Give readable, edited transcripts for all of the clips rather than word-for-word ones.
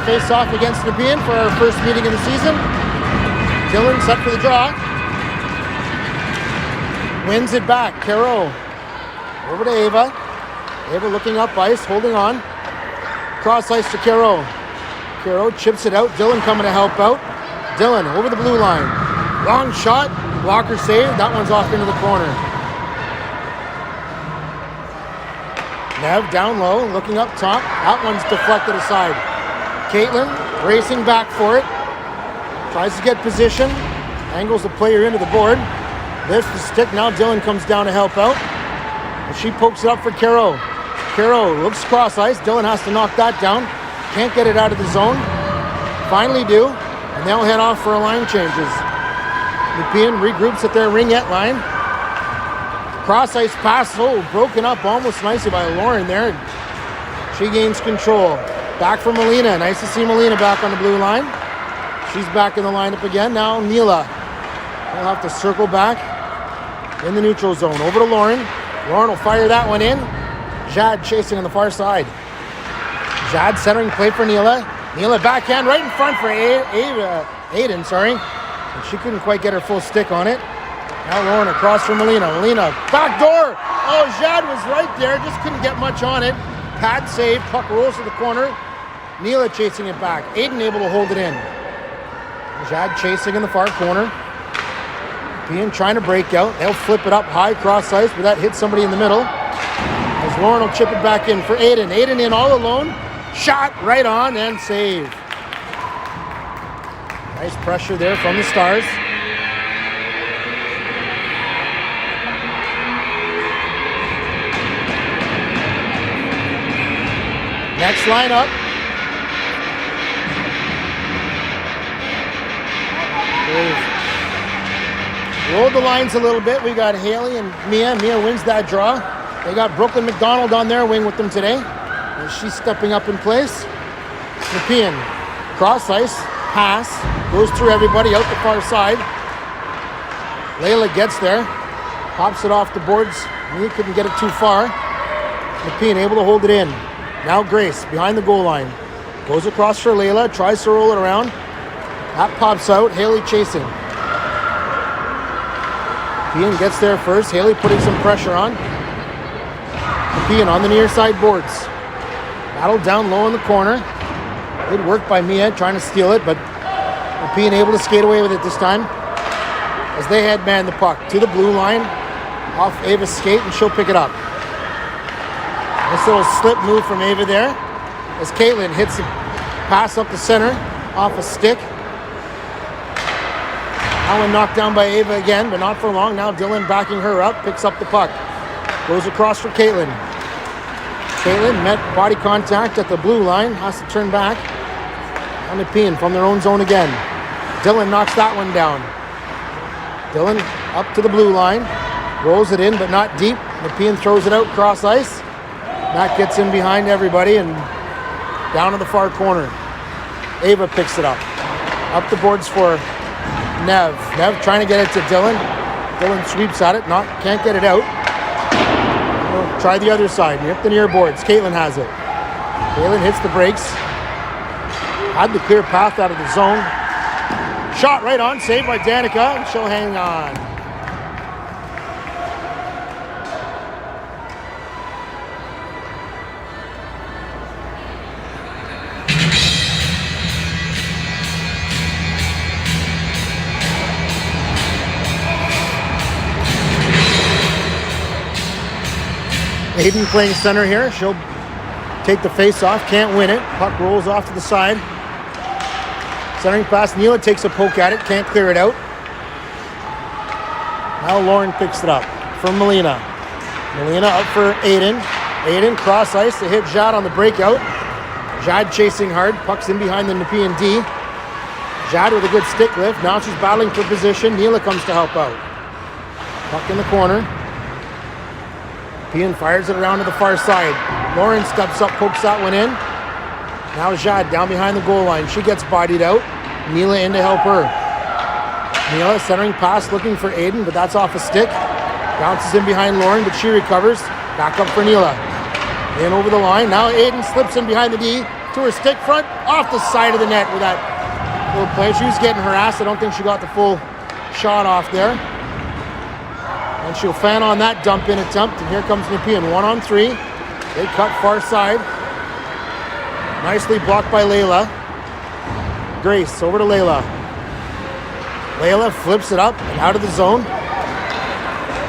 face-off against Nepean for our first meeting of the season. Dylan set for the draw. Wins it back. Caro over to Ava. Ava looking up ice, holding on. Cross ice to Caro. Caro chips it out. Dylan coming to help out. Dylan over the blue line. Long shot. Blocker save. That one's off into the corner. Nev down low, looking up top. That one's deflected aside. Caitlin racing back for it. Tries to get position. Angles the player into the board. Lifts the stick. Now Dylan comes down to help out. And she pokes it up for Caro. Caro looks cross ice. Dylan has to knock that down. Can't get it out of the zone. Finally do. And they'll head off for a line changes. Nepean regroups at their ringette line. Cross ice pass, broken up almost nicely by Lauren there. She gains control. Back for Melina. Nice to see Melina back on the blue line. She's back in the lineup again. Now Neela. They'll have to circle back in the neutral zone. Over to Lauren. Lauren will fire that one in. Jad chasing on the far side. Jad centering play for Neela. Neela backhand right in front for Aiden, And she couldn't quite get her full stick on it. Now Lauren across from Melina. Melina, back door. Oh, Jad was right there. Just couldn't get much on it. Pad save. Puck rolls to the corner. Neela chasing it back. Aiden able to hold it in. Jad chasing in the far corner. Nepean trying to break out. They'll flip it up high cross ice, but that hits somebody in the middle. As Lauren will chip it back in for Aiden. Aiden in all alone. Shot right on and save. Nice pressure there from the Stars. Next lineup. They've rolled the lines a little bit. We got Haley and Mia. Mia wins that draw. They got Brooklyn McDonald on their wing with them today. And she's stepping up in place. Nepean, cross ice, pass, goes through everybody out the far side. Layla gets there, pops it off the boards. Mia couldn't get it too far. Nepean able to hold it in. Now Grace behind the goal line. Goes across for Layla, tries to roll it around. That pops out, Haley chasing. Nepean gets there first. Haley putting some pressure on. Nepean on the near side boards. Battle down low in the corner. Good work by Mia trying to steal it, but Nepean able to skate away with it this time. As they head man the puck to the blue line. Off Ava's skate and she'll pick it up. Nice little slip move from Ava there. As Caitlin hits the pass up the center off a stick. That one knocked down by Ava again, but not for long. Now Dylan backing her up, picks up the puck. Goes across for Caitlin. Caitlin met body contact at the blue line, has to turn back. On Nepean from their own zone again. Dylan knocks that one down. Dylan up to the blue line, rolls it in, but not deep. Nepean throws it out cross ice. That gets in behind everybody and down to the far corner. Ava picks it up. Up the boards for Nev. Nev trying to get it to Dylan. Dylan sweeps at it, can't get it out. We'll try the other side. Hit the near boards. Caitlin has it. Caitlin hits the brakes. Had the clear path out of the zone. Shot right on, saved by Danica, and she'll hang on. Aiden playing center here. She'll take the face off, can't win it. Puck rolls off to the side. Centering pass, Neela takes a poke at it, can't clear it out. Now Lauren picks it up from Melina. Melina up for Aiden. Aiden cross ice to hit Jad on the breakout. Jad chasing hard, puck's in behind the Nepean D. Jad with a good stick lift. Now she's battling for position. Neela comes to help out. Puck in the corner. Nepean fires it around to the far side. Lauren steps up, pokes that one in. Now Jad down behind the goal line. She gets bodied out. Neela in to help her. Neela centering pass looking for Aiden, but that's off a stick. Bounces in behind Lauren, but she recovers. Back up for Neela. In over the line. Now Aiden slips in behind the D to to her stick front, off the side of the net with that little play. She was getting harassed. I don't think she got the full shot off there. And she'll fan on that dump in attempt. And here comes Nepean, 1-on-3. They cut far side. Nicely blocked by Layla. Grace over to Layla. Layla flips it up and out of the zone.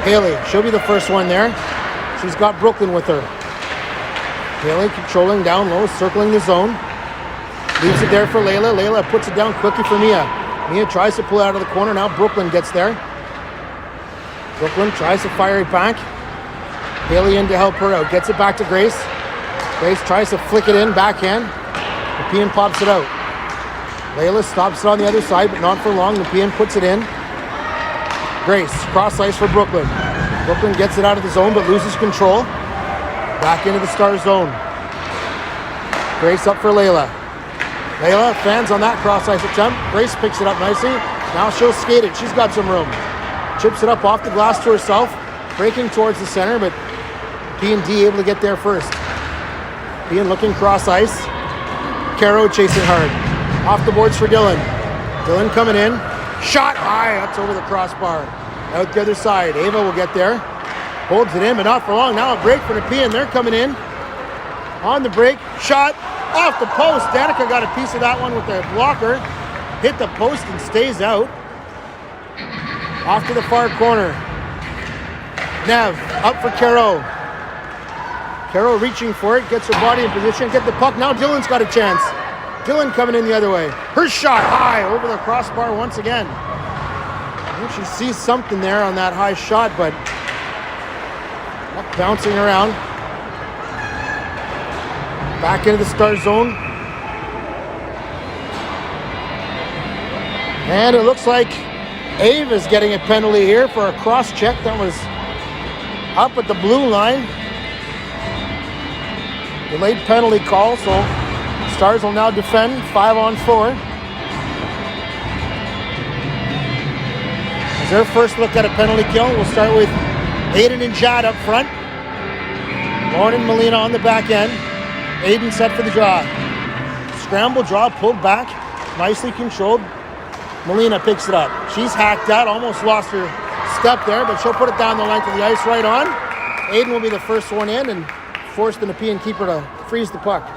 Haley, she'll be the first one there. She's got Brooklyn with her. Haley controlling down low, circling the zone. Leaves it there for Layla. Layla puts it down quickly for Mia. Mia tries to pull it out of the corner. Now Brooklyn gets there. Brooklyn tries to fire it back. Haley in to help her out. Gets it back to Grace. Grace tries to flick it in, backhand. Nepean pops it out. Layla stops it on the other side, but not for long. Nepean puts it in. Grace, cross ice for Brooklyn. Brooklyn gets it out of the zone, but loses control. Back into the Star zone. Grace up for Layla. Layla fans on that cross ice attempt. Grace picks it up nicely. Now she'll skate it. She's got some room. Chips it up off the glass to herself, breaking towards the center, but P&D able to get there first. P&D looking cross ice. Caro chasing hard. Off the boards for Dylan. Dylan coming in. Shot high. That's over the crossbar. Out the other side. Ava will get there. Holds it in, but not for long. Now a break for Nepean. They're coming in. On the break. Shot off the post. Danica got a piece of that one with the blocker. Hit the post and stays out. Off to the far corner. Nev up for Caro. Caro reaching for it. Gets her body in position. Get the puck. Now Dylan's got a chance. Dylan coming in the other way. Her shot high over the crossbar once again. I think she sees something there on that high shot, but bouncing around. Back into the Star zone. And it looks like Ava's getting a penalty here for a cross check that was up at the blue line. Delayed penalty call, so Stars will now defend 5-on-4. As their first look at a penalty kill, we'll start with Aiden and Jad up front. Lauren and Melina on the back end. Aiden set for the draw. Scramble draw, pulled back, nicely controlled. Melina picks it up. She's hacked out, almost lost her step there, but she'll put it down the length of the ice right on. Aiden will be the first one in and force the Nepean keeper to freeze the puck.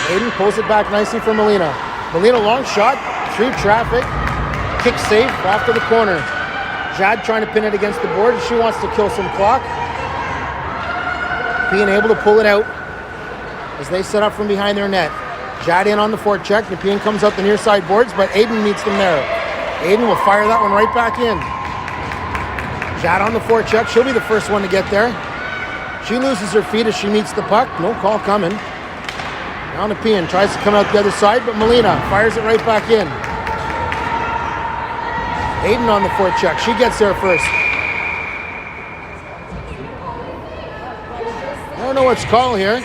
Aiden pulls it back nicely for Melina. Melina long shot through traffic. Kick safe after the corner. Jad trying to pin it against the board. She wants to kill some clock. Being able to pull it out as they set up from behind their net. Jad in on the forecheck. Nepean comes up the near side boards, but Aiden meets them there. Aiden will fire that one right back in. Jad on the forecheck. She'll be the first one to get there. She loses her feet as she meets the puck. No call coming. Now Nepean tries to come out the other side, but Melina fires it right back in. Aiden on the forecheck. She gets there first. I don't know what's called here.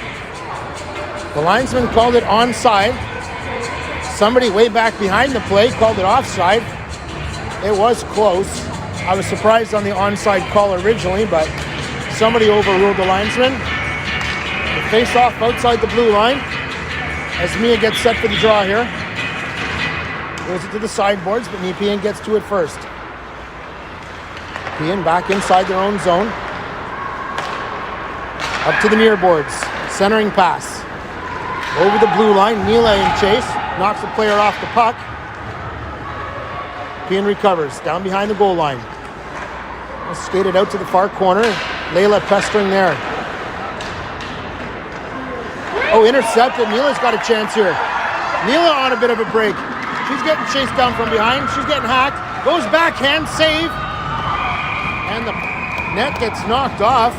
The linesman called it onside. Somebody way back behind the play called it offside. It was close. I was surprised on the onside call originally, but somebody overruled the linesman. The face-off outside the blue line as Mia gets set for the draw here. Goes it to the sideboards, but Nepean gets to it first. Nepean back inside their own zone. Up to the near boards. Centering pass. Over the blue line. Mila in chase. Knocks the player off the puck. Nepean recovers. Down behind the goal line. Skated out to the far corner. Layla pestering there. Oh, intercepted. Mila's got a chance here. Mila on a bit of a break. She's getting chased down from behind. She's getting hacked. Goes backhand, save. And the net gets knocked off.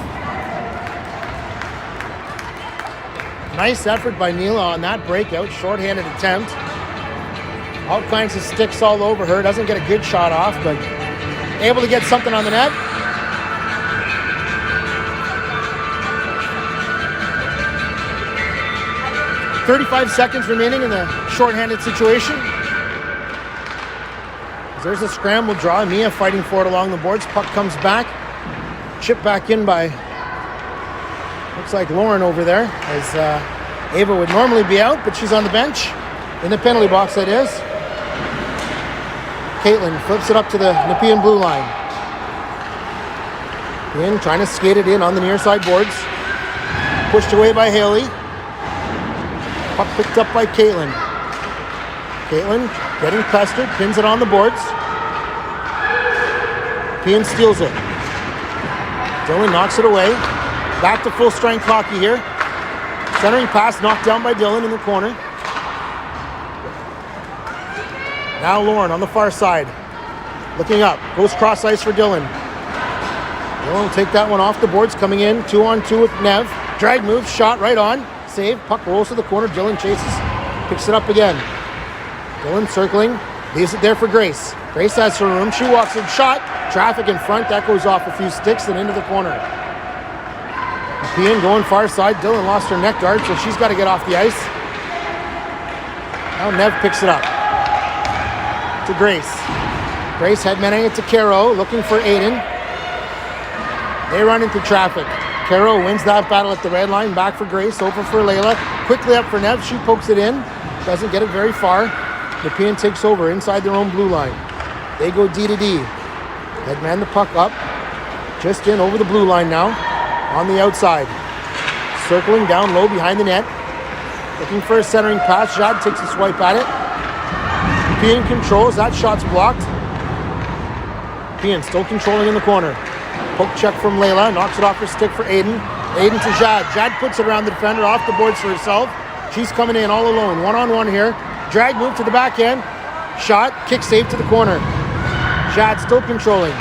Nice effort by Neela on that breakout. Short-handed attempt. All kinds of sticks all over her. Doesn't get a good shot off, but able to get something on the net. .35 seconds remaining in the shorthanded situation. There's a scramble draw. Mia fighting for it along the boards. Puck comes back. Chipped back in by, looks like Lauren over there, as Ava would normally be out, but she's on the bench. In the penalty box, that is. Caitlin flips it up to the Nepean blue line. In, trying to skate it in on the near side boards. Pushed away by Haley. Puck picked up by Caitlin. Caitlin getting pestered, pins it on the boards. Nepean steals it. Dylan knocks it away. Back to full strength hockey here. Centering pass knocked down by Dylan in the corner. Now Lauren on the far side. Looking up. Goes cross ice for Dylan. Dylan will take that one off the boards. Coming in 2-on-2 with Nev. Drag move. Shot right on. Save. Puck rolls to the corner. Dylan chases. Picks it up again. Dylan circling. Leaves it there for Grace. Grace has her room. She walks in. Shot. Traffic in front. That goes off a few sticks and into the corner. Nepean going far side. Dylan lost her neck guard, so she's got to get off the ice. Now Nev picks it up. To Grace. Grace headmanning it to Caro, looking for Aiden. They run into traffic. Caro wins that battle at the red line. Back for Grace, over for Layla. Quickly up for Nev. She pokes it in. Doesn't get it very far. Nepean takes over inside their own blue line. They go D to D. Headman the puck up. Just in over the blue line now. On the outside. Circling down low behind the net. Looking for a centering pass. Jad takes a swipe at it. Nepean controls. That shot's blocked. Nepean still controlling in the corner. Poke check from Layla. Knocks it off her stick for Aiden. Aiden to Jad. Jad puts it around the defender. Off the boards for herself. She's coming in all alone. One-on-one here. Drag move to the backhand. Shot. Kick save to the corner. Jad still controlling.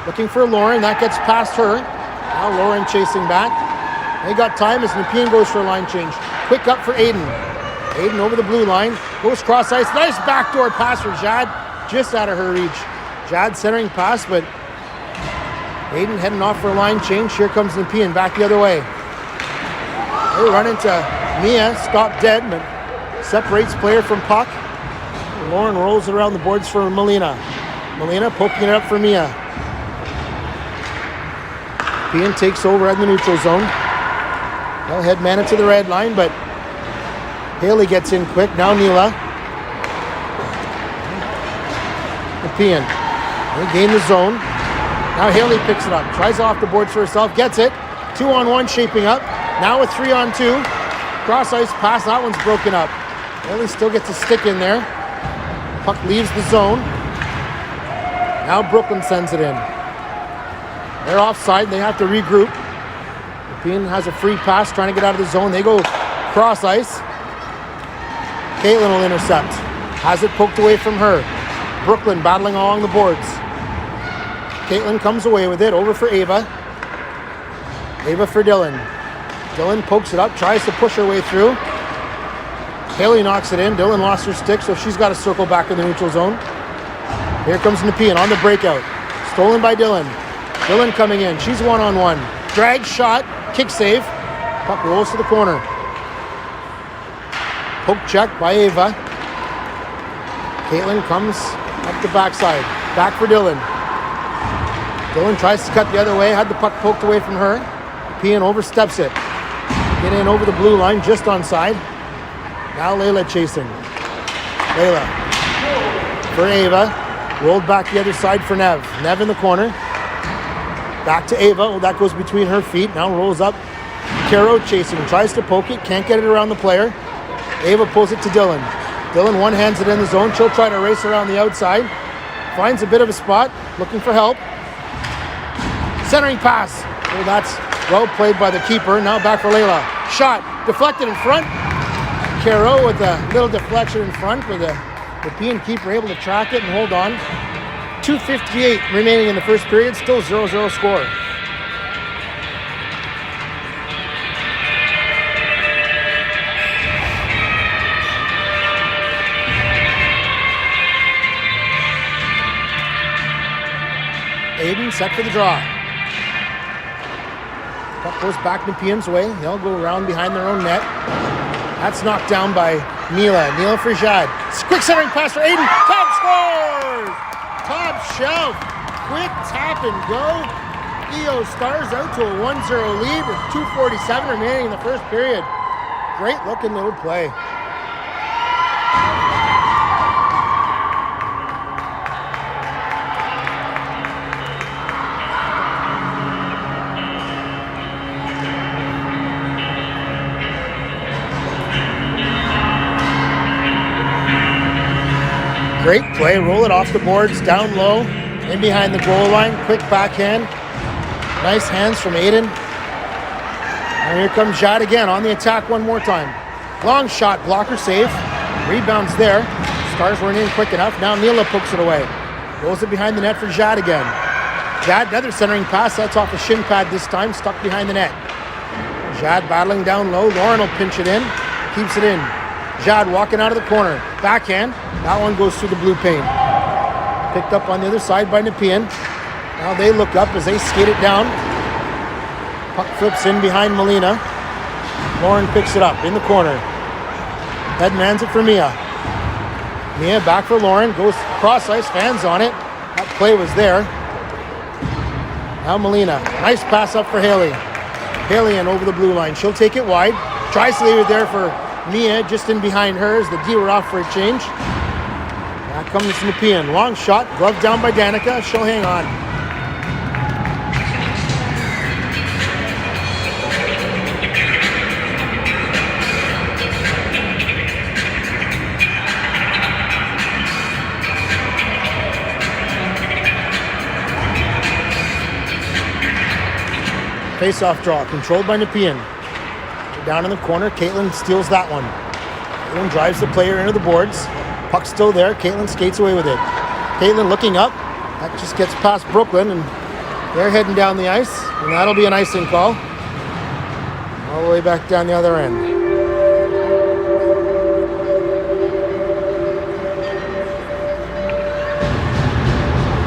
Looking for Lauren. That gets past her. Now Lauren chasing back. They got time as Nepean goes for a line change. Quick up for Aiden. Aiden over the blue line. Goes cross ice. Nice backdoor pass for Jad. Just out of her reach. Jad centering pass, but Aiden heading off for a line change. Here comes Nepean back the other way. They run into Mia. Stopped dead, but separates player from puck. Lauren rolls it around the boards for Melina. Melina poking it up for Mia. Nepean takes over at the neutral zone. They'll headman it to the red line, but Haley gets in quick. Now Neela. Nepean. They gain the zone. Now Haley picks it up. Tries off the boards for herself. Gets it. 2-on-1 shaping up. Now a 3-on-2. Cross ice pass. That one's broken up. Haley still gets a stick in there. Puck leaves the zone. Now Brooklyn sends it in. They're offside. They have to regroup. Nepean has a free pass trying to get out of the zone. They go cross ice. Caitlin will intercept. Has it poked away from her. Brooklyn battling along the boards. Caitlin comes away with it. Over for Ava. Ava for Dylan. Dylan pokes it up. Tries to push her way through. Haley knocks it in. Dylan lost her stick, so she's got to circle back in the neutral zone. Here comes Nepean on the breakout. Stolen by Dylan. Dylan coming in. She's one-on-one. Drag shot. Kick save. Puck rolls to the corner. Poke check by Ava. Caitlin comes up the backside. Back for Dylan. Dylan tries to cut the other way. Had the puck poked away from her. Nepean oversteps it. Get in over the blue line, just onside. Now Layla chasing. Layla. For Ava. Rolled back the other side for Nev. Nev in the corner. Back to Ava. Well, that goes between her feet. Now rolls up. Caro chasing. Tries to poke it. Can't get it around the player. Ava pulls it to Dylan. Dylan one-hands it in the zone. She'll try to race around the outside. Finds a bit of a spot. Looking for help. Centering pass. Oh, that's well played by the keeper. Now back for Layla. Shot. Deflected in front. Caro with a little deflection in front for the Nepean keeper able to track it and hold on. 2:58 remaining in the first period. Still 0-0 score. Aiden set for the draw. Puck goes back Nepean's way. They'll go around behind their own net. That's knocked down by Neela for Jad. Quick centering pass for Aiden. Top scores! Top shelf. Quick tap and go. EO Stars out to a 1-0 lead with 2:47 remaining in the first period. Great looking little play. Great play, roll it off the boards, down low, in behind the goal line, quick backhand. Nice hands from Aiden. And here comes Jad again on the attack one more time. Long shot, blocker save, rebounds there. Stars weren't in quick enough, now Neela pokes it away. Rolls it behind the net for Jad again. Jad, another centering pass, that's off the shin pad this time, stuck behind the net. Jad battling down low, Lauren will pinch it in, keeps it in. Jad walking out of the corner. Backhand. That one goes through the blue paint. Picked up on the other side by Nepean. Now they look up as they skate it down. Puck flips in behind Molina. Lauren picks it up in the corner. Headmans it for Mia. Mia back for Lauren. Goes cross ice. Fans on it. That play was there. Now Molina. Nice pass up for Haley. Haley in over the blue line. She'll take it wide. Tries to leave it there for Mia, just in behind hers. The D were off for a change. Back comes Nepean. Long shot. Glove down by Danica. She'll hang on. Face-off draw. Controlled by Nepean. Down in the corner, Caitlin steals that one. Caitlin drives the player into the boards. Puck's still there. Caitlin skates away with it. Caitlin looking up. That just gets past Brooklyn, and they're heading down the ice, and that'll be an icing call. All the way back down the other end.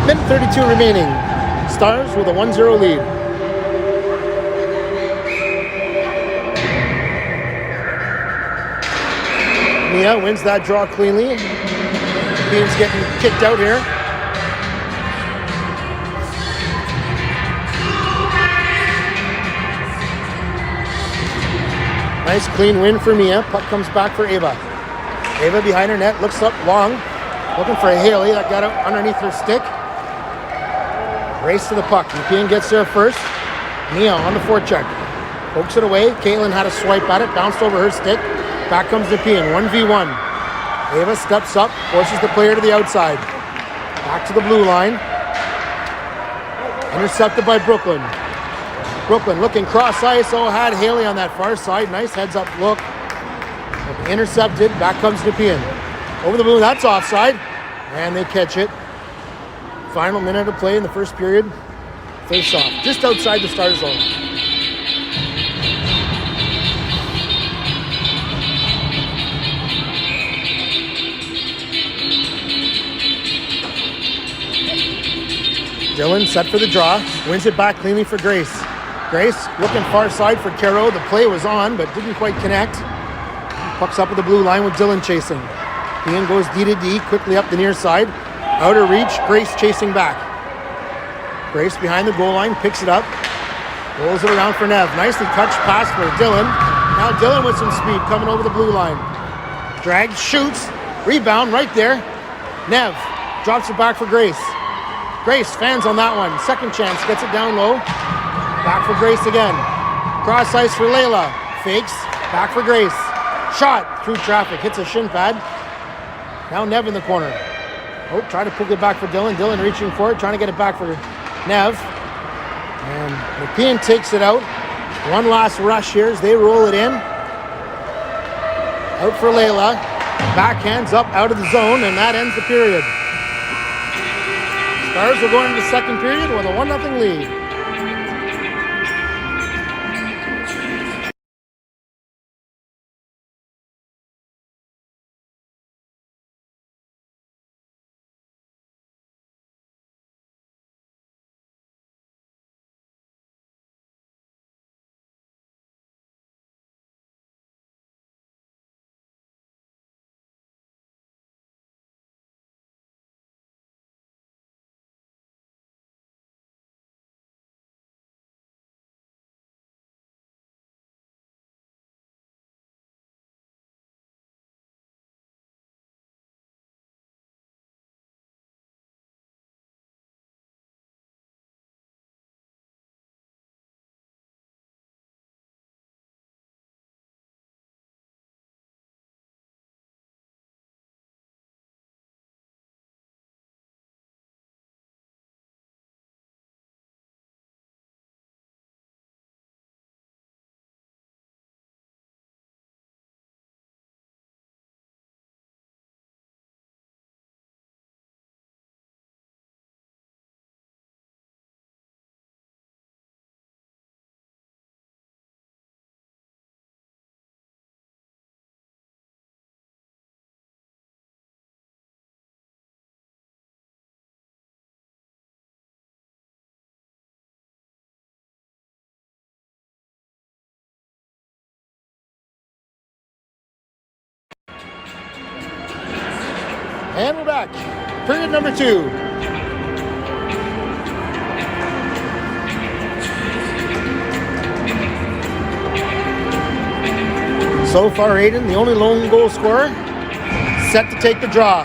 Minute 32 remaining. Stars with a 1-0 lead. Mia wins that draw cleanly. Bean's getting kicked out here. Nice clean win for Mia. Puck comes back for Ava. Ava behind her net, looks up long. Looking for Haley, that got out underneath her stick. Race to the puck. Nepean gets there first. Mia on the forecheck. Pokes it away. Caitlin had a swipe at it, bounced over her stick. Back comes Nepean, 1v1. Ava steps up, forces the player to the outside. Back to the blue line. Intercepted by Brooklyn. Brooklyn looking cross ice. Oh, had Haley on that far side. Nice heads up look. Intercepted. Back comes Nepean. Over the blue, that's offside. And they catch it. Final minute of play in the first period. Face off. Just outside the Star zone. Dylan set for the draw, wins it back cleanly for Grace. Grace looking far side for Caro. The play was on, but didn't quite connect. Pucks up at the blue line with Dylan chasing. Ian goes D to D, quickly up the near side. Outer reach, Grace chasing back. Grace behind the goal line, picks it up. Rolls it around for Nev. Nicely touched pass for Dylan. Now Dylan with some speed coming over the blue line. Drag, shoots, rebound right there. Nev drops it back for Grace. Grace fans on that one. Second chance, gets it down low. Back for Grace again. Cross ice for Layla. Fakes, back for Grace. Shot through traffic, hits a shin pad. Now Nev in the corner. Oh, try to pick it back for Dylan. Dylan reaching for it, trying to get it back for Nev. And Nepean takes it out. One last rush here as they roll it in. Out for Layla. Backhands up out of the zone, and that ends the period. Stars will go into the second period with a 1-0 lead. And we're back. Period number 2. So far, Aiden, the only lone goal scorer, set to take the draw.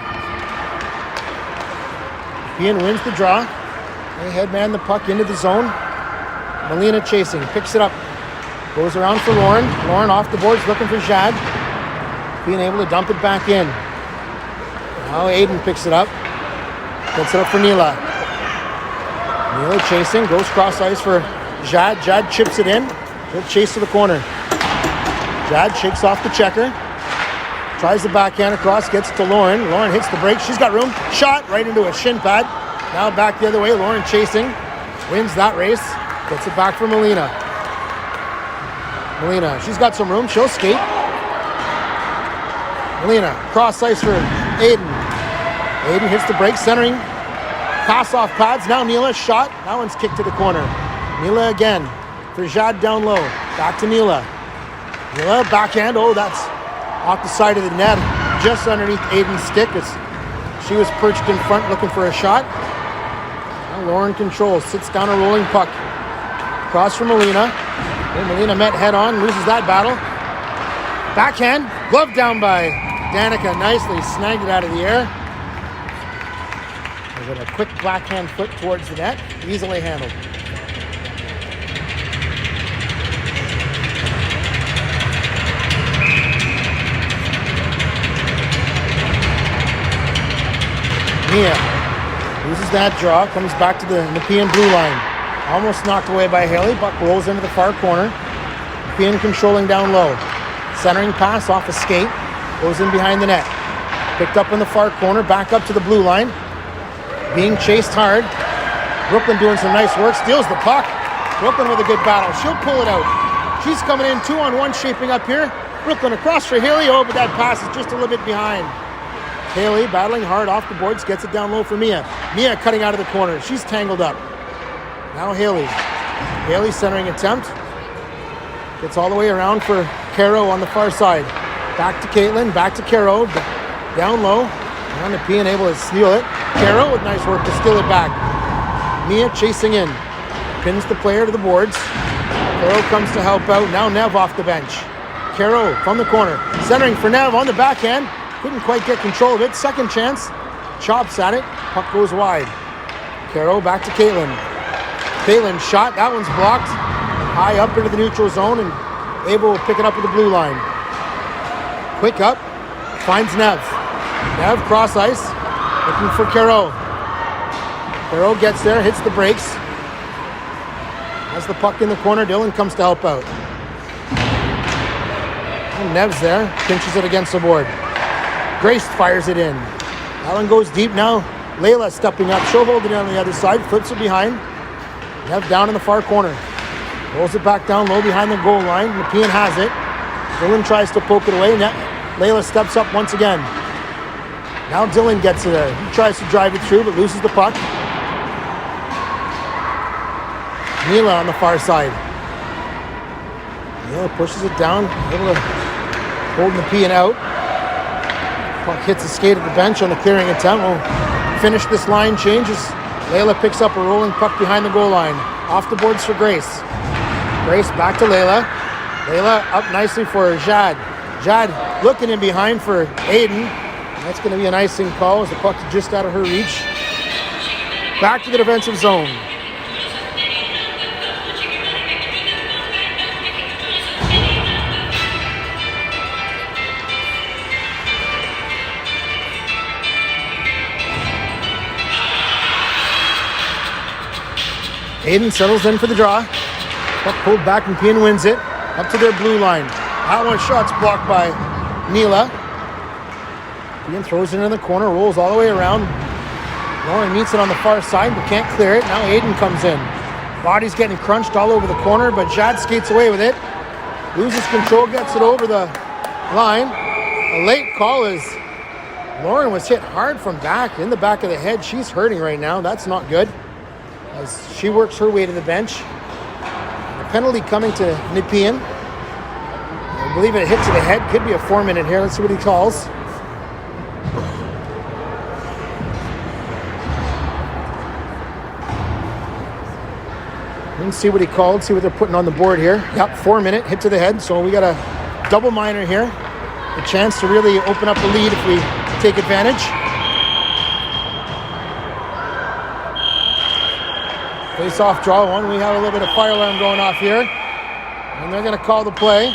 Nepean wins the draw. They headman the puck into the zone. Melina chasing, picks it up. Goes around for Lauren. Lauren off the boards looking for Jad. Being able to dump it back in. Now Aiden picks it up. Gets it up for Neela. Neela chasing, goes cross ice for Jad. Jad chips it in. Good chase to the corner. Jad shakes off the checker. Tries the backhand across, gets it to Lauren. Lauren hits the break. She's got room. Shot right into a shin pad. Now back the other way. Lauren chasing. Wins that race. Gets it back for Melina. Melina, she's got some room. She'll skate. Melina, cross ice for Aiden. Aiden hits the break, centering. Pass off pads. Now Neela, shot. That one's kicked to the corner. Neela again for Jad down low. Back to Neela. Neela, backhand. Oh, that's off the side of the net. Just underneath Aiden's stick. She was perched in front looking for a shot. Now Lauren controls. Sits down a rolling puck. Cross from Melina. And Melina met head on. Loses that battle. Backhand. Glove down by Danica. Nicely snagged it out of the air. With a quick backhand foot towards the net. Easily handled. Mia loses that draw, comes back to the Nepean blue line. Almost knocked away by Haley. Puck rolls into the far corner. Nepean controlling down low. Centering pass off a skate. Goes in behind the net. Picked up in the far corner, back up to the blue line. Being chased hard. Brooklyn doing some nice work. Steals the puck. Brooklyn with a good battle. She'll pull it out. She's coming in 2-on-1 shaping up here. Brooklyn across for Haley. Oh, but that pass is just a little bit behind. Haley battling hard off the boards, gets it down low for Mia. Mia cutting out of the corner. She's tangled up. Now Haley. Haley centering attempt. Gets all the way around for Caro on the far side. Back to Caitlin, back to Caro. Down low. Now Nepean able to steal it. Caro with nice work to steal it back. Mia chasing in. Pins the player to the boards. Caro comes to help out. Now Nev off the bench. Caro from the corner. Centering for Nev on the backhand. Couldn't quite get control of it. Second chance. Chops at it. Puck goes wide. Caro back to Caitlin. Caitlin shot. That one's blocked. High up into the neutral zone and able to pick it up with the blue line. Quick up. Finds Nev. Nev cross ice. Looking for Caro. Caro gets there. Hits the brakes. Has the puck in the corner. Dylan comes to help out. And Nev's there. Pinches it against the board. Grace fires it in. That one goes deep now. Layla stepping up. She'll hold it on the other side. Flips it behind. Nev down in the far corner. Rolls it back down low behind the goal line. Nepean has it. Dylan tries to poke it away. Layla steps up once again. Now Dylan gets it there. He tries to drive it through but loses the puck. Neela on the far side. Neela pushes it down. Able to hold Nepean out. Puck hits a skate at the bench on the clearing attempt. We'll finish this line changes. Layla picks up a rolling puck behind the goal line. Off the boards for Grace. Grace back to Layla. Layla up nicely for Jad. Jad looking in behind for Aiden. That's going to be an icing call as the puck's just out of her reach. Back to the defensive zone. Aiden settles in for the draw. Puck pulled back and Nepean wins it. Up to their blue line. That one shot's blocked by Neela. Nepean throws it in the corner, rolls all the way around. Lauren meets it on the far side but can't clear it. Now Aiden comes in. Body's getting crunched all over the corner, but Jad skates away with it. Loses control, gets it over the line. A late call is Lauren was hit hard from back, in the back of the head. She's hurting right now. That's not good. As she works her way to the bench. A penalty coming to Nepean. I believe it hit to the head. Could be a 4-minute here. Let's see what he calls. Didn't see what he called. See what they're putting on the board here. Yep, 4-minute hit to the head. So we got a double minor here. A chance to really open up a lead if we take advantage. Face-off draw one. We have a little bit of fire alarm going off here. And they're going to call the play.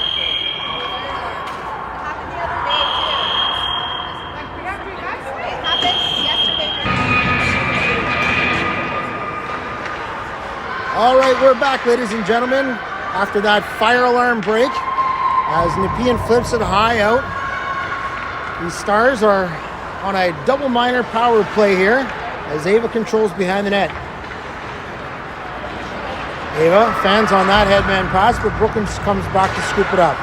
All right, we're back, ladies and gentlemen, after that fire alarm break. As Nepean flips it high out. The Stars are on a double minor power play here as Ava controls behind the net. Ava fans on that headman pass, but Brooklyn comes back to scoop it up.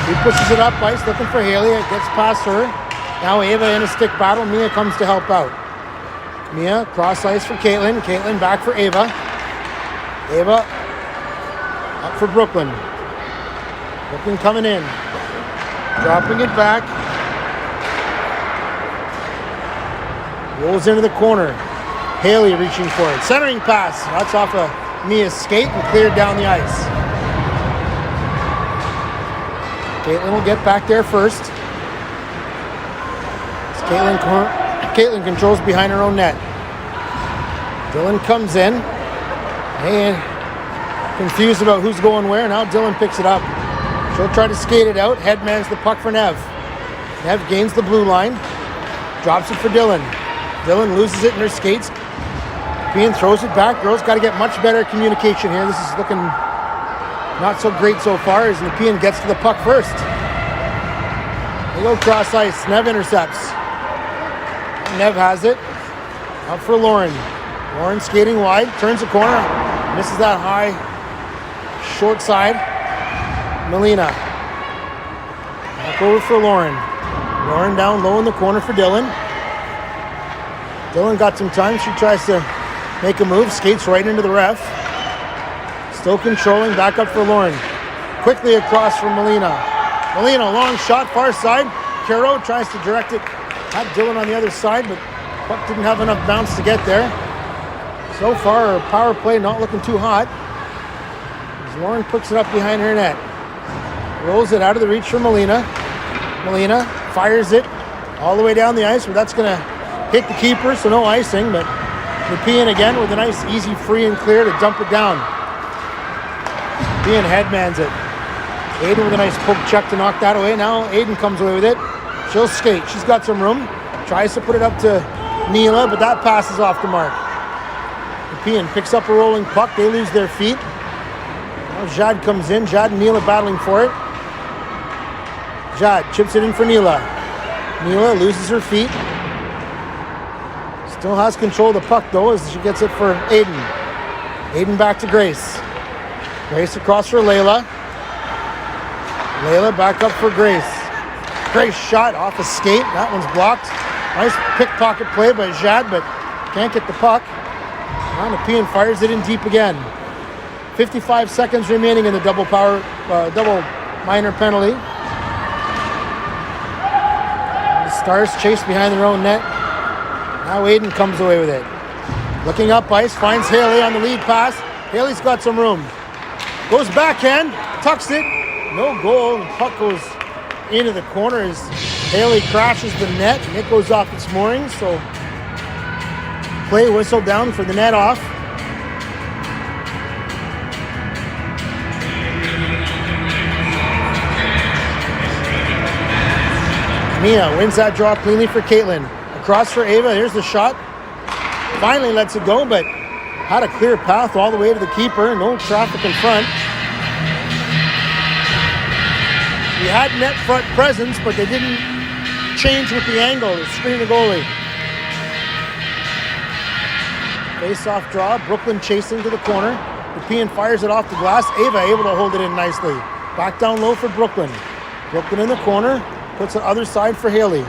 He pushes it up ice, looking for Haley. It gets past her. Now Ava in a stick battle. Mia comes to help out. Mia cross ice for Caitlin. Caitlin back for Ava. Ava up for Brooklyn. Brooklyn coming in. Dropping it back. Rolls into the corner. Haley reaching for it. Centering pass. That's off of Mia's skate and cleared down the ice. Caitlin will get back there first. Caitlin controls behind her own net. Dylan comes in. And confused about who's going where. Now Dylan picks it up. She'll try to skate it out. Headmans the puck for Nev. Nev gains the blue line. Drops it for Dylan. Dylan loses it in her skates. Nepean throws it back. Girls got to get much better communication here. This is looking not so great so far as Nepean gets to the puck first. They go cross ice. Nev intercepts. Nev has it. Up for Lauren. Lauren skating wide. Turns the corner. Misses that high, short side. Melina. Back over for Lauren. Lauren down low in the corner for Dylan. Dylan got some time. She tries to make a move. Skates right into the ref. Still controlling. Back up for Lauren. Quickly across for Melina. Melina, long shot, far side. Caro tries to direct it. Had Dylan on the other side, but puck didn't have enough bounce to get there. So far, her power play not looking too hot. As Lauren puts it up behind her net. Rolls it out of the reach for Melina. Melina fires it all the way down the ice, but that's going to hit the keeper, so no icing. But Nepean again with a nice, easy, free and clear to dump it down. Nepean headmans it. Aiden with a nice poke check to knock that away. Now Aiden comes away with it. She'll skate. She's got some room. Tries to put it up to Neela, but that passes off the mark. Nepean picks up a rolling puck. They lose their feet. Now Jad comes in. Jad and Neela battling for it. Jad chips it in for Neela. Neela loses her feet. Still has control of the puck though as she gets it for Aiden. Aiden back to Grace. Grace across for Layla. Layla back up for Grace. Grace shot off a skate. That one's blocked. Nice pickpocket play by Jad, but can't get the puck. Now Nepean fires it in deep again. 55 seconds remaining in the double minor penalty. The Stars chase behind their own net. Now Aiden comes away with it. Looking up ice, finds Haley on the lead pass. Haley's got some room. Goes backhand, tucks it. No goal. The puck goes into the corner as Haley crashes the net and it goes off its moorings. So play whistle down for the net off. Mia wins that draw cleanly for Caitlin. Across for Ava. Here's the shot. Finally lets it go, but had a clear path all the way to the keeper. No traffic in front. We had net front presence, but they didn't change with the angle to screen the goalie. Face-off draw. Brooklyn chasing to the corner. Nepean fires it off the glass. Ava able to hold it in nicely. Back down low for Brooklyn. Brooklyn in the corner. Puts the other side for Haley.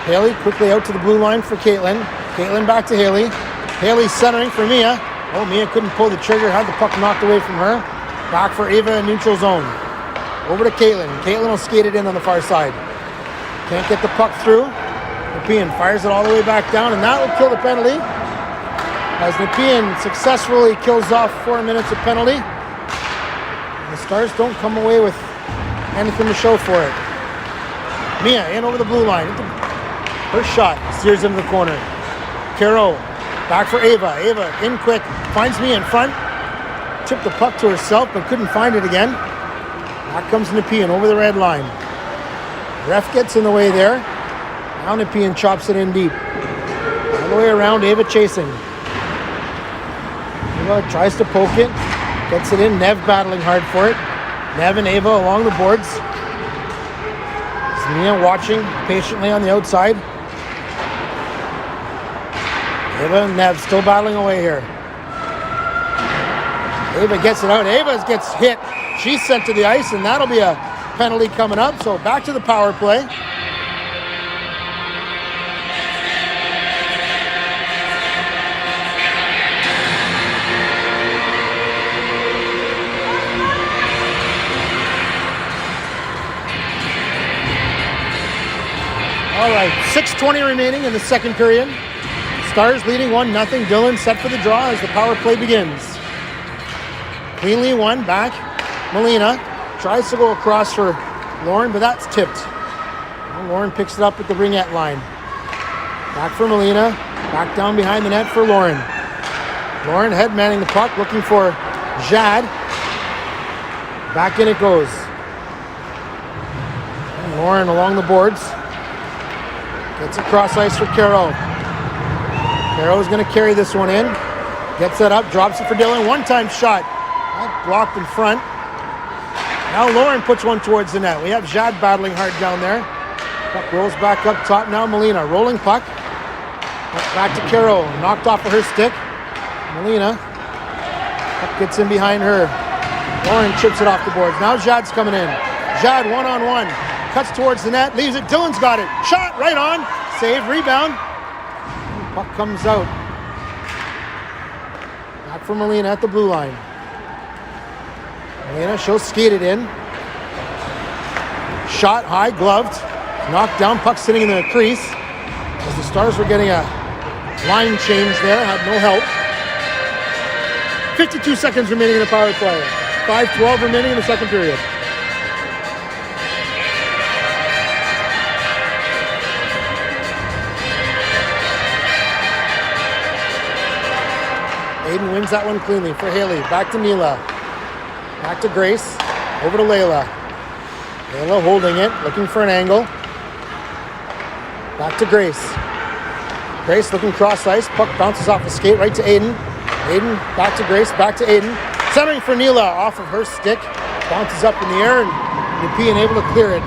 Haley quickly out to the blue line for Caitlin. Caitlin back to Haley. Haley centering for Mia. Oh, Mia couldn't pull the trigger. Had the puck knocked away from her. Back for Ava in neutral zone. Over to Caitlin. Caitlin will skate it in on the far side. Can't get the puck through. Nepean fires it all the way back down, and that will kill the penalty. as Nepean successfully kills off 4 minutes of penalty. The Stars don't come away with anything to show for it. Mia in over the blue line. Her shot steers into the corner. Caro back for Ava. Ava in quick, finds Mia in front. Tipped the puck to herself but couldn't find it again. Back comes Nepean over the red line. Ref gets in the way there. Now Nepean chops it in deep. All the way around, Ava chasing. Ava tries to poke it. Gets it in. Nev battling hard for it. Nev and Ava along the boards. Mia watching patiently on the outside. Ava and Nev still battling away here. Ava gets it out. Ava gets hit. She's sent to the ice, and that'll be a penalty coming up. So back to the power play. All right, 6:20 remaining in the second period. Stars leading 1-0. Dylan set for the draw as the power play begins. Cleanly won back. Melina tries to go across for Lauren, but that's tipped. And Lauren picks it up at the ringette line. Back for Melina. Back down behind the net for Lauren. Lauren head manning the puck, looking for Jad. Back in it goes. And Lauren along the boards. Gets across ice for Caro. Caro's going to carry this one in. Gets it up, drops it for Dylan. One-time shot. That blocked in front. Now Lauren puts one towards the net. We have Jad battling hard down there. Puck rolls back up top. Now Melina. Rolling puck. Back to Caro. Knocked off of her stick. Melina. Puck gets in behind her. Lauren chips it off the boards. Now Jad's coming in. Jad one-on-one. Cuts towards the net, leaves it. Dylan's got it. Shot right on. Save, rebound. Puck comes out. Back for Melina at the blue line. Melina, she'll skate it in. Shot high, gloved. Knocked down, puck sitting in the crease. As the Stars were getting a line change there, had no help. 52 seconds remaining in the power play. 5:12 remaining in the second period. Aiden wins that one cleanly for Haley. Back to Mila. Back to Grace. Over to Layla. Layla holding it, looking for an angle. Back to Grace. Grace looking cross ice. Puck bounces off the skate right to Aiden. Aiden back to Grace, back to Aiden. Centering for Neela off of her stick. Bounces up in the air and Nepean able to clear it.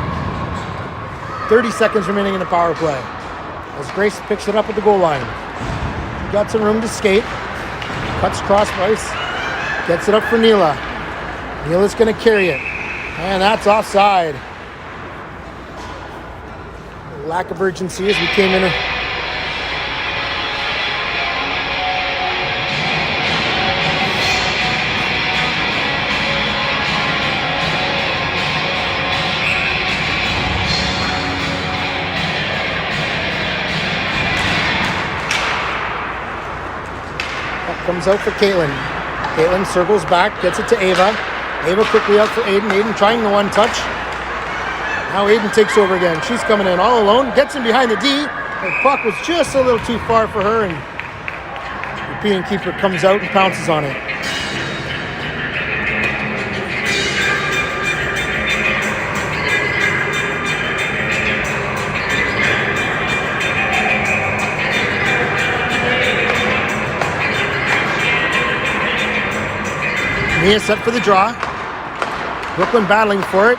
30 seconds remaining in the power play. As Grace picks it up at the goal line. Got some room to skate. Cuts cross ice, gets it up for Neela. Neela's going to carry it. And that's offside. Lack of urgency as we came in. Comes out for Caitlin. Caitlin circles back, gets it to Ava. Ava quickly out for Aiden. Aiden trying the one touch. Now Aiden takes over again. She's coming in all alone. Gets in behind the D. The puck was just a little too far for her, and the Nepean keeper comes out and pounces on it. Mia set for the draw. Brooklyn battling for it.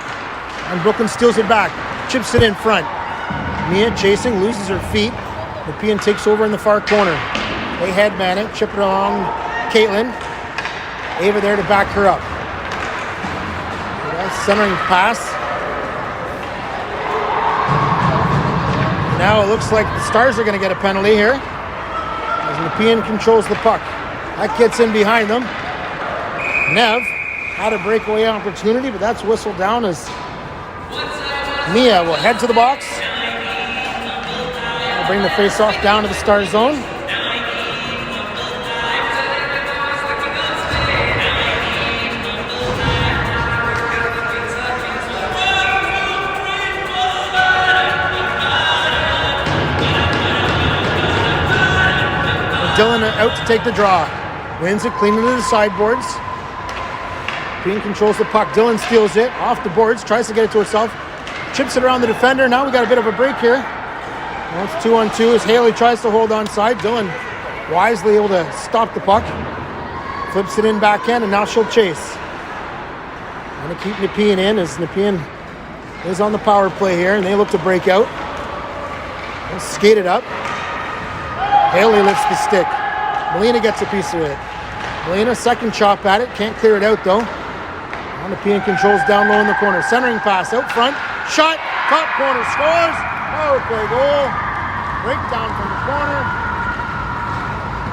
And Brooklyn steals it back. Chips it in front. Mia chasing, loses her feet. Nepean takes over in the far corner. They headman it, chip it along Caitlin. Ava there to back her up. Centering pass. Now it looks like the Stars are going to get a penalty here. As Nepean controls the puck. That gets in behind them. Nev had a breakaway opportunity, but that's whistled down as Mia will head to the box. We'll bring the face-off down to the Star zone. Dylan out to take the draw. Wins it clean into the sideboards. Nepean controls the puck. Dylan steals it off the boards, tries to get it to herself. Chips it around the defender. Now we got a bit of a break here. Now it's 2-on-2 as Haley tries to hold on side. Dylan wisely able to stop the puck. Flips it in backhand, and now she'll chase. Going to keep Nepean in as Nepean is on the power play here, and they look to break out. They'll skate it up. Haley lifts the stick. Melina gets a piece of it. Melina, second chop at it. Can't clear it out, though. Now Nepean controls down low in the corner. Centering pass out front. Shot. Top corner. Scores. Power play goal. Breakdown from the corner.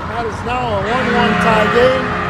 That is now a 1-1 tie game.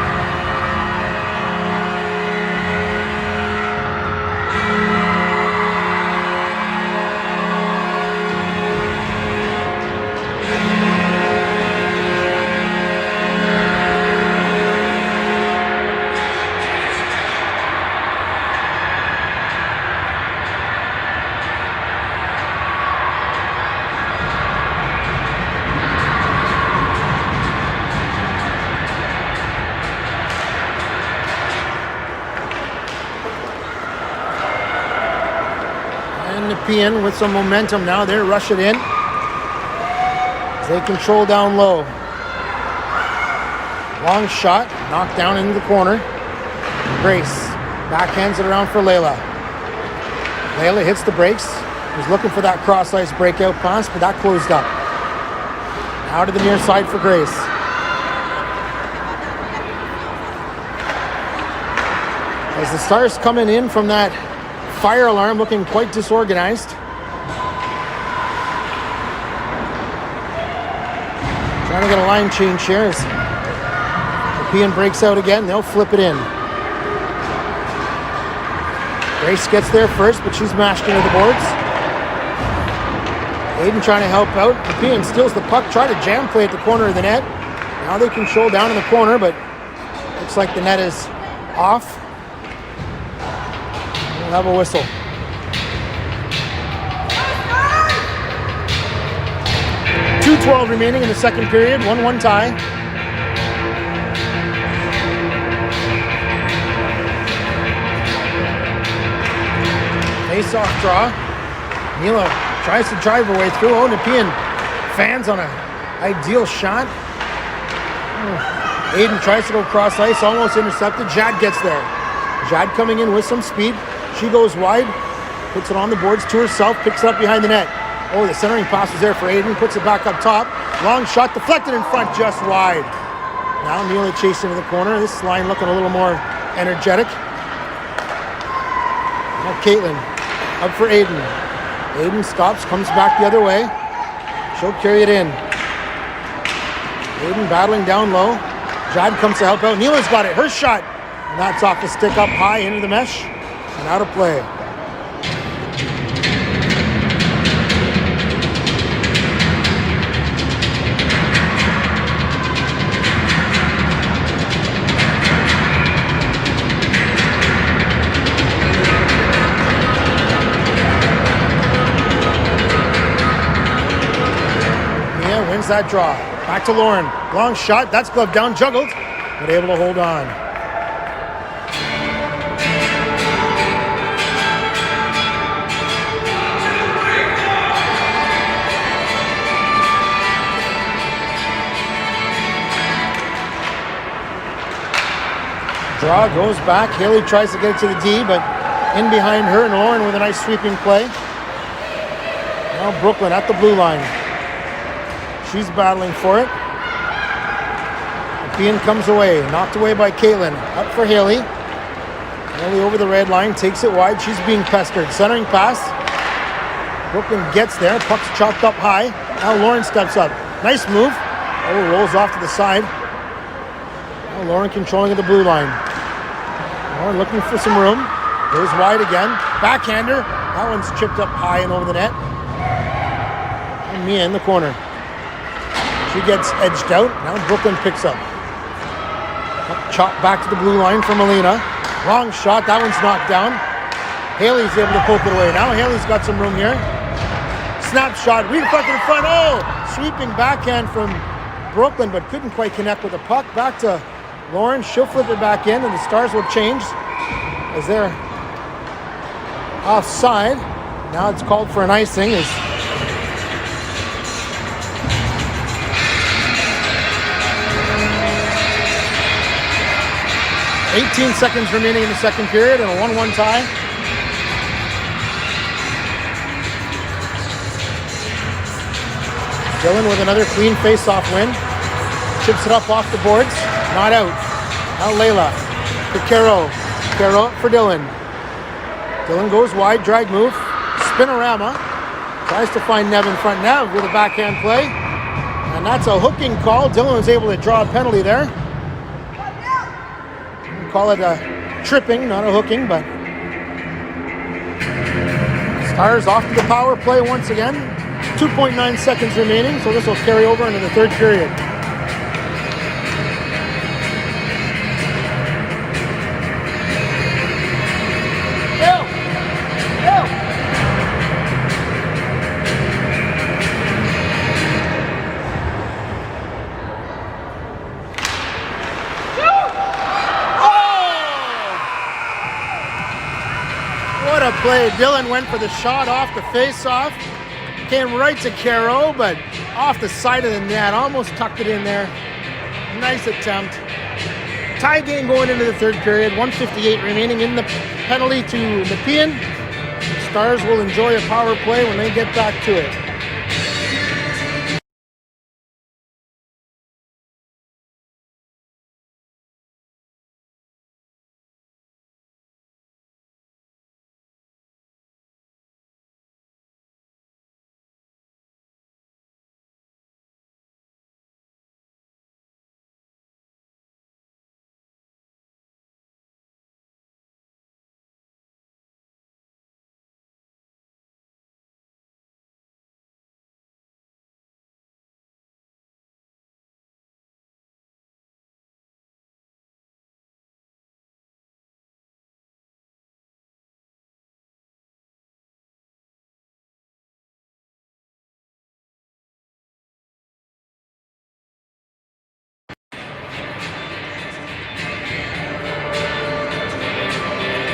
Nepean with some momentum now. They're rushing in as they control down low. Long shot, knocked down into the corner. Grace backhands it around for Layla. Layla hits the brakes. Was looking for that cross ice breakout pass, but that closed up. Now to the near side for Grace. As the Stars coming in from that fire alarm, looking quite disorganized. Trying to get a line change here as Nepean breaks out again. They'll flip it in. Grace gets there first, but she's mashed into the boards. Aiden trying to help out. Nepean steals the puck, try to jam play at the corner of the net. Now they control down in the corner, but looks like the net is off. We'll have a whistle. .2:12 remaining in the second period. 1-1 tie. Face-off draw. Mila tries to drive her way through. Oh, Nepean fans on an ideal shot. Aiden tries to go cross ice, almost intercepted. Jad gets there. Jad coming in with some speed. She goes wide, puts it on the boards to herself, picks it up behind the net. Oh, the centering pass was there for Aiden, puts it back up top. Long shot deflected in front, just wide. Now Neela chasing to the corner. This line looking a little more energetic. Now Caitlin up for Aiden. Aiden stops, comes back the other way. She'll carry it in. Aiden battling down low. Jad comes to help out. Neela's got it, her shot. And that's off the stick up high into the mesh. And out of play. Mia wins that draw. Back to Lauren. Long shot. That's gloved down, juggled, but able to hold on. Draw goes back. Haley tries to get it to the D, but in behind her, and Lauren with a nice sweeping play. Now Brooklyn at the blue line. She's battling for it. Nepean comes away. Knocked away by Caitlin. Up for Haley. Haley over the red line. Takes it wide. She's being pestered. Centering pass. Brooklyn gets there. Puck's chopped up high. Now Lauren steps up. Nice move. Oh, rolls off to the side. Now Lauren controlling of the blue line. Lauren looking for some room. Goes wide again. Backhander. That one's chipped up high and over the net. And Mia in the corner. She gets edged out. Now Brooklyn picks up. Chop back to the blue line for Melina. Wrong shot. That one's knocked down. Haley's able to poke it away. Now Haley's got some room here. Snap shot. Reflected in front. Oh! Sweeping backhand from Brooklyn, but couldn't quite connect with the puck. Back to Lauren. She'll flip it back in, and the Stars will change as they're offside. Now it's called for an icing. 18 seconds remaining in the second period and a 1-1 tie. Dillon with another clean face-off win. Chips it up off the boards. Not out. Now Layla to Caro. Caro up for Dillon. Dillon goes wide, drag move. Spinorama. Tries to find Nev in front. Nev with a backhand play. And that's a hooking call. Dillon was able to draw a penalty there. Call it a tripping, not a hooking, but Stars off to the power play once again. 2.9 seconds remaining, so this will carry over into the third period. What a play. Dillon went for the shot off the face-off. Came right to Caro, but off the side of the net. Almost tucked it in there. Nice attempt. Tie game going into the third period. 1:58 remaining in the penalty to Nepean. Stars will enjoy a power play when they get back to it.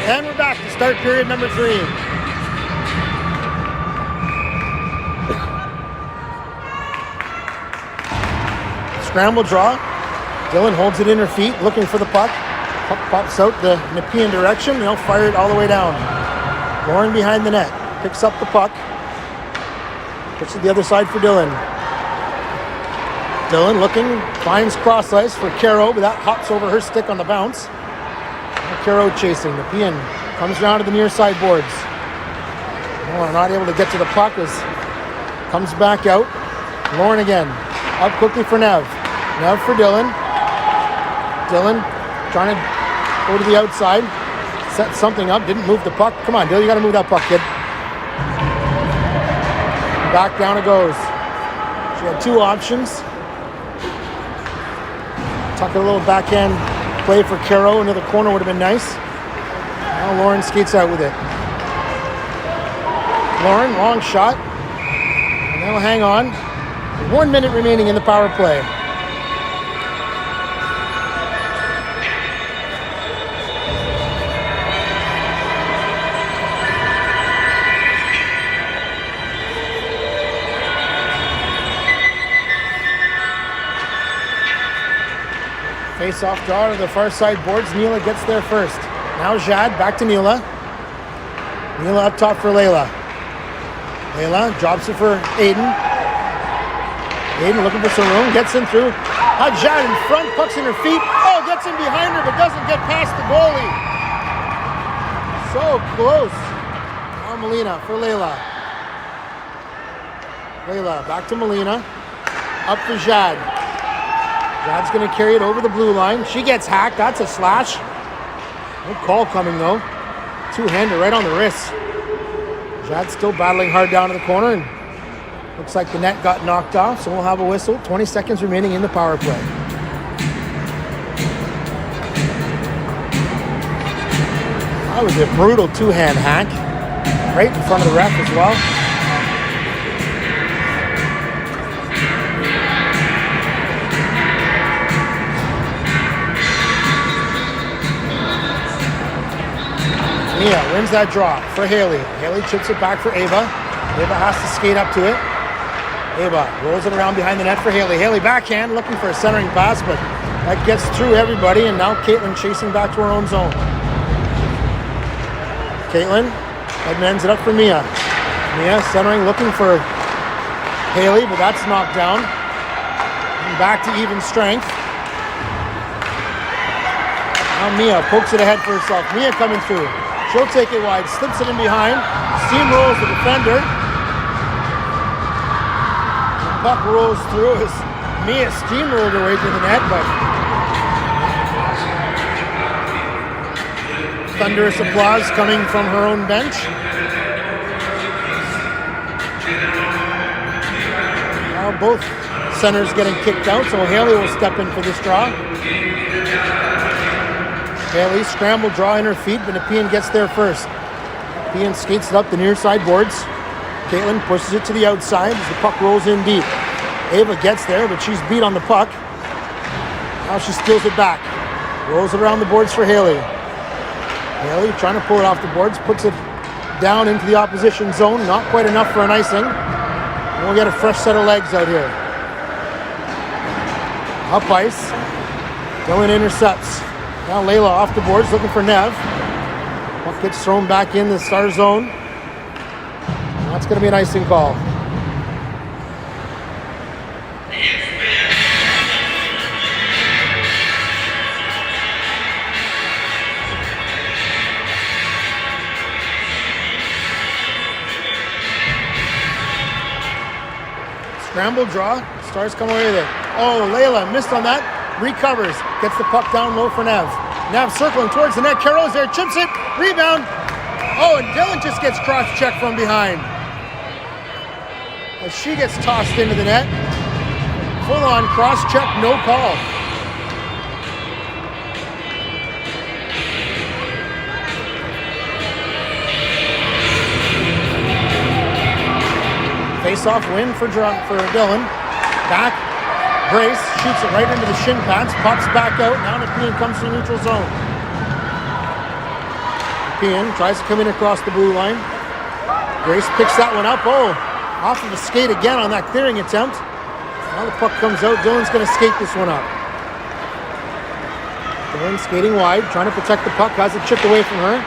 And we're back to start period number 3. Scramble draw. Dillon holds it in her feet, looking for the puck. Puck pops out the Nepean direction. They'll fire it all the way down. Lauren behind the net. Picks up the puck. Puts it the other side for Dillon. Dillon looking, finds cross ice for Caro, but that hops over her stick on the bounce. Caro chasing. Nepean comes down to the near side boards. Oh, not able to get to the puck as comes back out. Lauren again. Up quickly for Nev. Nev for Dillon. Dillon trying to go to the outside. Set something up. Didn't move the puck. Come on, Dillon, you got to move that puck, kid. Back down it goes. She had 2 options. Tuck a little backhand play for Caro into the corner would have been nice. Now Lauren skates out with it. Lauren, long shot. And they'll hang on. 1 minute remaining in the power play. Face-off draw to the far side boards. Neela gets there first. Now Jad, back to Neela. Neela up top for Layla. Layla drops it for Aiden. Aiden looking for some room, gets in through. Jad in front, pucks in her feet. Oh, gets in behind her, but doesn't get past the goalie. So close. Now Melina for Layla. Layla back to Melina. Up for Jad. Jad's going to carry it over the blue line. She gets hacked. That's a slash. No call coming, though. 2-hander right on the wrist. Jad's still battling hard down to the corner, and looks like the net got knocked off, so we'll have a whistle. 20 seconds remaining in the power play. That was a brutal 2-hand hack. Right in front of the ref as well. Mia wins that draw for Haley. Haley chips it back for Ava. Ava has to skate up to it. Ava rolls it around behind the net for Haley. Haley backhand looking for a centering pass, but that gets through everybody, and now Caitlin chasing back to her own zone. Caitlin ends it up for Mia. Mia centering, looking for Haley, but that's knocked down. And back to even strength. Now Mia pokes it ahead for herself. Mia coming through. She'll take it wide, slips it in behind, steamrolls the defender. The puck rolls through as Mia steamrolled her way to the net, but thunderous applause coming from her own bench. Now both centers getting kicked out, so Haley will step in for this draw. Haley scramble draw in her feet, but Nepean gets there first. Nepean skates it up the near side boards. Caitlin pushes it to the outside as the puck rolls in deep. Ava gets there, but she's beat on the puck. Now she steals it back. Rolls it around the boards for Haley. Haley trying to pull it off the boards, puts it down into the opposition zone. Not quite enough for an icing. And we'll get a fresh set of legs out here. Up ice. Dylan intercepts. Now Layla off the boards looking for Nev. Puck gets thrown back in the star zone. And that's going to be an icing call. Scramble draw. Stars come away with it. Oh, Layla missed on that. Recovers. Gets the puck down low for Nev. Nev circling towards the net. Carroll's there. Chips it. Rebound. Oh, and Dylan just gets cross-checked from behind. As she gets tossed into the net. Full-on cross-check. No call. Face-off win for Dylan. Back. Grace shoots it right into the shin pads. Pops back out. Now Nepean comes to the neutral zone. Nepean tries to come in across the blue line. Grace picks that one up. Oh, off of the skate again on that clearing attempt. Now the puck comes out. Dylan's going to skate this one up. Dylan skating wide, trying to protect the puck. Has it chipped away from her.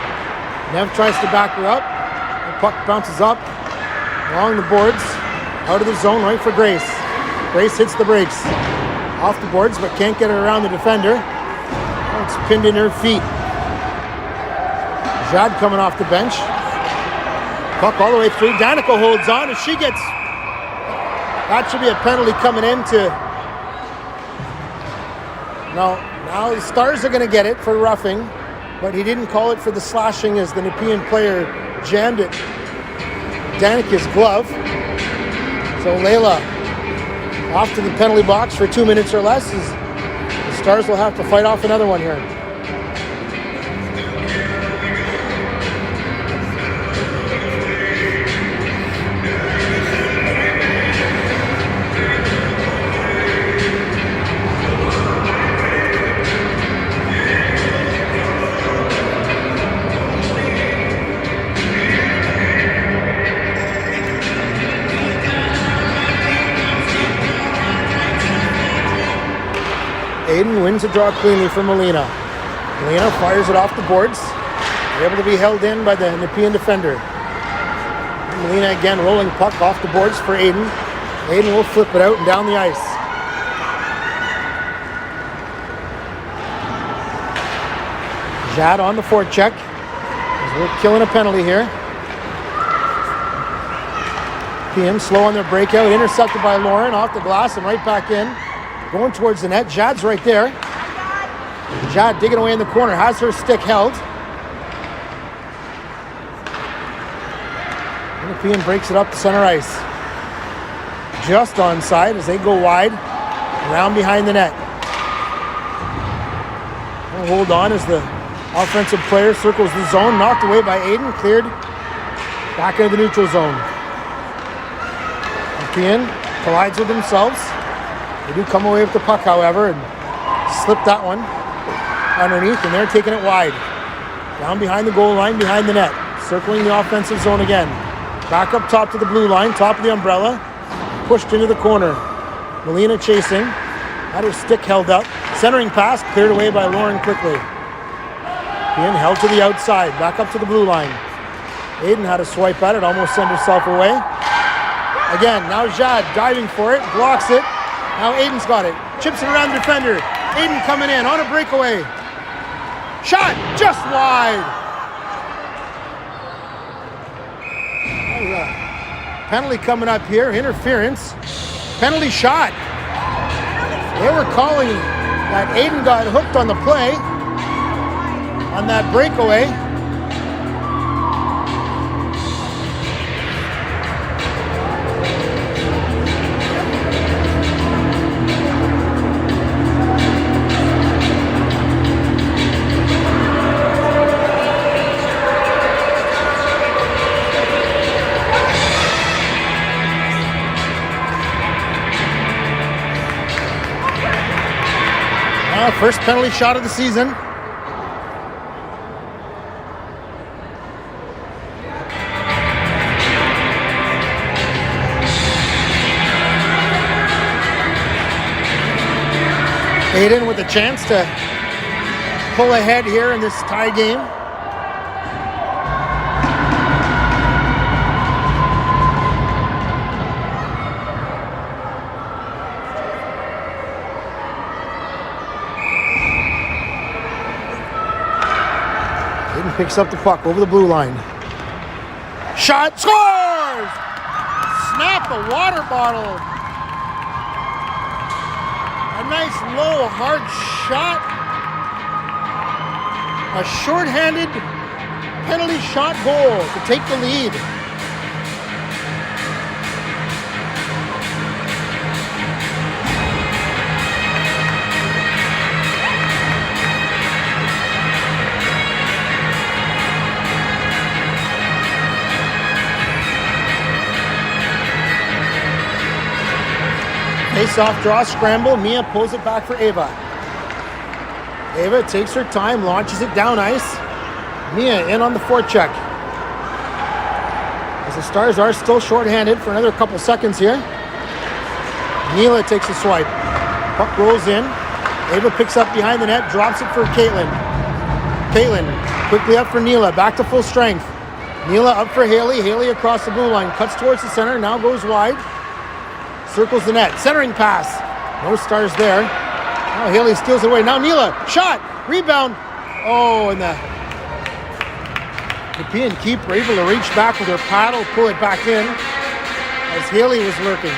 Nev tries to back her up. The puck bounces up. Along the boards, out of the zone, right for Grace. Grace hits the brakes. Off the boards, but can't get it around the defender. Oh, it's pinned in her feet. Jad coming off the bench. Puck all the way through. Danica holds on as she gets... That should be a penalty coming into... Now the Stars are going to get it for roughing, but he didn't call it for the slashing as the Nepean player jammed it Danica's glove. So Layla off to the penalty box for 2 minutes or less. The Stars will have to fight off another one here. Aiden wins a draw cleanly for Molina. Molina fires it off the boards. Able to be held in by the Nepean defender. Molina again rolling puck off the boards for Aiden. Aiden will flip it out and down the ice. Jad on the forecheck. We're killing a penalty here. Nepean slow on their breakout. Intercepted by Lauren off the glass and right back in. Going towards the net. Jad's right there. Jad digging away in the corner. Has her stick held. Nepean breaks it up to center ice. Just onside as they go wide. Around behind the net. We'll hold on as the offensive player circles the zone. Knocked away by Aiden. Cleared back into the neutral zone. Nepean collides with themselves. They do come away with the puck, however, and slip that one underneath, and they're taking it wide. Down behind the goal line, behind the net. Circling the offensive zone again. Back up top to the blue line, top of the umbrella. Pushed into the corner. Melina chasing. Had her stick held up. Centering pass, cleared away by Lauren quickly. Being held to the outside, back up to the blue line. Aiden had a swipe at it, almost sent herself away. Again, now Jad diving for it, blocks it. Now Aiden's got it. Chips it around the defender. Aiden coming in on a breakaway. Shot just wide. Penalty coming up here. Interference. Penalty shot. They were calling that Aiden got hooked on the play on that breakaway. First penalty shot of the season. Aiden with a chance to pull ahead here in this tie game. Picks up the puck over the blue line. Shot, scores! Snap a water bottle. A nice low, hard shot. A shorthanded penalty shot goal to take the lead. Face-off draw, scramble. Mia pulls it back for Ava. Ava takes her time, launches it down ice. Mia in on the forecheck. As the Stars are still shorthanded for another couple seconds here. Mila takes a swipe. Puck rolls in. Ava picks up behind the net, drops it for Caitlin. Caitlin quickly up for Neela, back to full strength. Neela up for Haley. Haley across the blue line, cuts towards the center, now goes wide. Circles the net, centering pass. No Stars there. Now Haley steals it away. Now Neela, shot, rebound. Oh, and the Nepean keeper able to reach back with her paddle, pull it back in as Haley was lurking.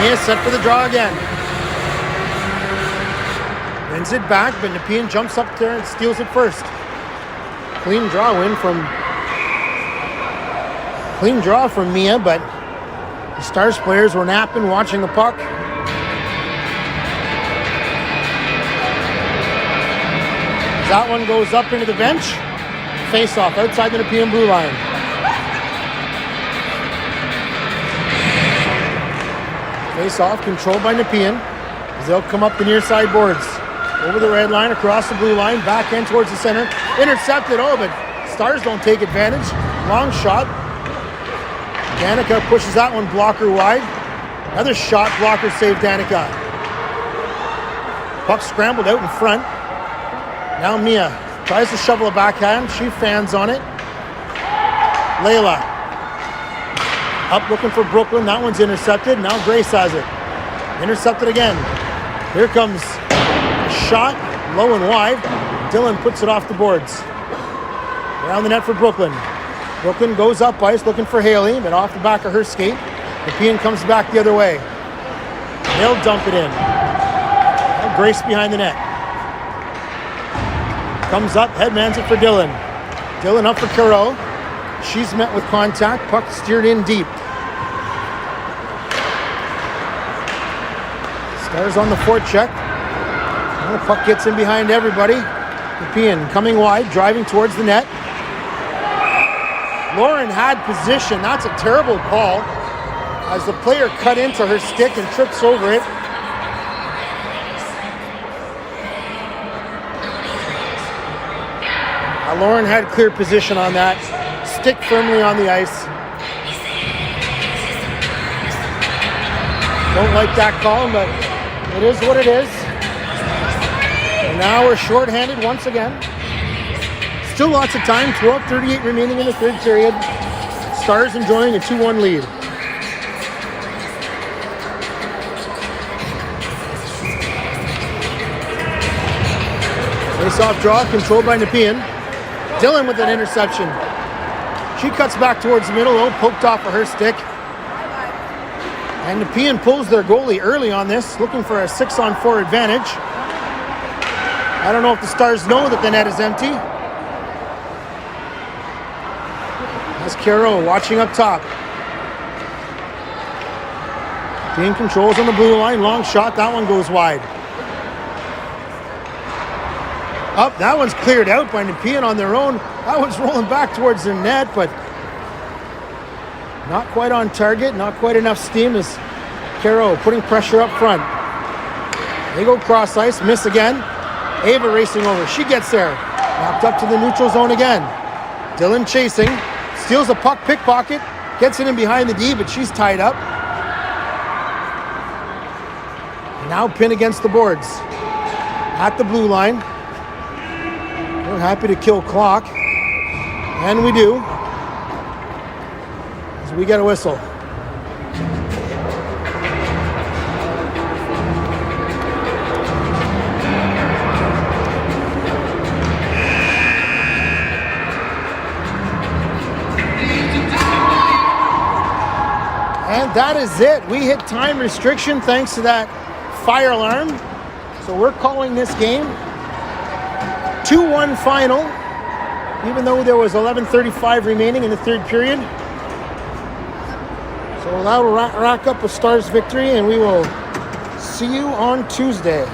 Mia set for the draw again. Wins it back, but Nepean jumps up there and steals it first. Clean draw from Mia, but the Stars players were napping, watching the puck. That one goes up into the bench. Face off outside the Nepean blue line. Face off, controlled by Nepean, as they'll come up the near side boards. Over the red line, across the blue line, back end towards the center. Intercepted, but Stars don't take advantage. Long shot. Danica pushes that one blocker wide. Another shot, blocker save Danica. Puck scrambled out in front. Now Mia tries to shovel a backhand. She fans on it. Layla up looking for Brooklyn. That one's intercepted. Now Grace has it. Intercepted again. Here comes a shot, low and wide. Dylan puts it off the boards. Around the net for Brooklyn. Brooklyn goes up ice looking for Haley, but off the back of her skate. Nepean comes back the other way. They'll dump it in. And Grace behind the net. Comes up, headmans it for Dylan. Dylan up for Caro. She's met with contact. Puck steered in deep. Stars on the forecheck. And the puck gets in behind everybody. Nepean coming wide, driving towards the net. Lauren had position. That's a terrible call as the player cut into her stick and trips over it. Lauren had clear position on that. Stick firmly on the ice. Don't like that call, but it is what it is. And now we're shorthanded once again. Still lots of time, 12:38 remaining in the third period. Stars enjoying a 2-1 lead. Face-off draw controlled by Nepean. Dylan with an interception. She cuts back towards the middle, though, poked off of her stick. And Nepean pulls their goalie early on this, looking for a 6-on-4 advantage. I don't know if the Stars know that the net is empty. That's Caro watching up top. Nepean controls on the blue line, long shot, that one goes wide. Up, that one's cleared out by Nepean on their own. That one's rolling back towards the net, but not quite on target, not quite enough steam as Caro putting pressure up front. They go cross ice, miss again. Ava racing over, she gets there. Knocked up to the neutral zone again. Dylan chasing, steals a puck, pickpocket, gets it in behind the D, but she's tied up. Now pinned against the boards. At the blue line. We're happy to kill clock, and we do, as we get a whistle. And that is it. We hit time restriction thanks to that fire alarm. So we're calling this game 2-1 final, even though there was 11:35 remaining in the third period. So that'll rack up a Stars victory, and we will see you on Tuesday.